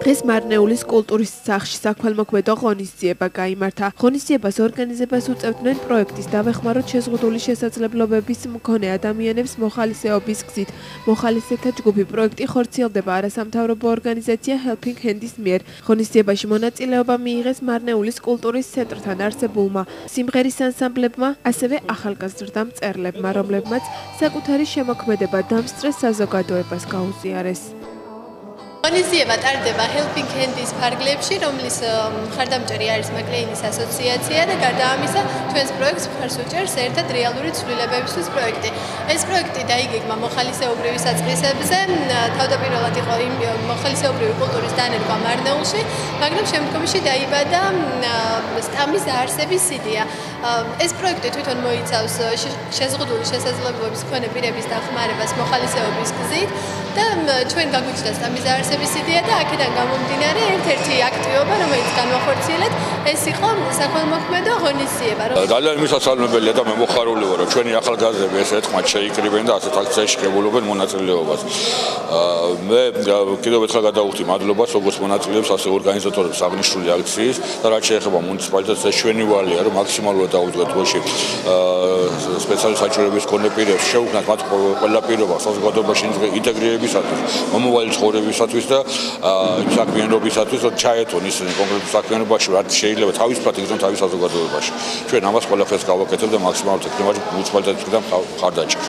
დღეს მარნეულის კულტურის სახლში საქველმოქმედო ღონისძიება გაიმართა. ღონისძიებას ორგანიზებას უწევდნენ პროექტის „დავეხმაროთ შეზღუდული შესაძლებლობების მქონე ადამიანებს მოხალისეობის გზით“. მოხალისეთა ჯგუფი პროექტი ხორციელდება არასამთავრობო ორგანიზაცია Helping Hands-ის მიერ. ღონისძიებაში მონაწილეობა მიიღეს მარნეულის კულტურის ცენტრთან არსებულმა სიმღერის ანსამბლებმა, ასევე ახალგაზრდა მწერლებმა, რომლებმაც საკუთარი შემოქმედება დამსწრეს საზოგადოებას გაუზიარეს. ღონისძიება ტარდება Helping Hands-ის ფარგლებში, რომლის მხარდამჭერი არის მაკლეინის ასოციაცია და გარდა ამისა, ჩვენს პროექტს მხარს უჭერს ერთად რეალური ცვლილებებისთვის პროექტი. ეს პროექტი დაიგეგმა მოხალისეობრივი საწყისებზე, თავდაპირველად იყო მოხალისეობრივი კულტურის დანერგვა მარნეულში, მაგრამ შემდგომში დაიბადა სტამის დაარსების იდეა. ეს პროექტი თვითონ მოიცავს შეზღუდული შესაძლებლობების მქონე პირების დახმარებას მოხალისეობის გზით და ჩვენ გაგვიჩნდა სტამის დაარსების იდეა და აქედან გამომდინარე ერთ-ერთი აქტივობა, რომელიც განვახორციელეთ, ეს იყო საქველმოქმედო ღონისძიება. ძალიან მისასალმებელია და მე მოხარული ვარ, რომ ჩვენი ახალგაზრდები ეს ერთხმად შეიკრიბენ და ასეთ აქციაში ღებულობენ მონაწილეობას. მე კიდევ ერთხელ გადავუხდი მადლობას როგორც მონაწილეებს, ასე ორგანიზატორებს აღნიშნული აქციის და რაც შეეხება მუნიციპალიტეტს, ეს ჩვენი ვალია, რომ მაქსიმალურად დაუდგეთ დროში სპეციალური საჭიროების მქონე პირებს, შევქმნათ მათ ყველა პირობა საზოგადოებაში ინტეგრირებისათვის, მომავალი ცხოვრებისათვის და საქმიანობისათვის, რომ ჩაეთონ ისინი კონკრეტულ საქმიანობაში, რაც შეიძლება თავისუფლად იგრძნონ თავის საზოგადოებაში. ჩვენ ამას ყველაფერს გავაკეთებ და მაქსიმალურად ექნება მუნიციპალიტეტის მხრიდან მხარდაჭერა.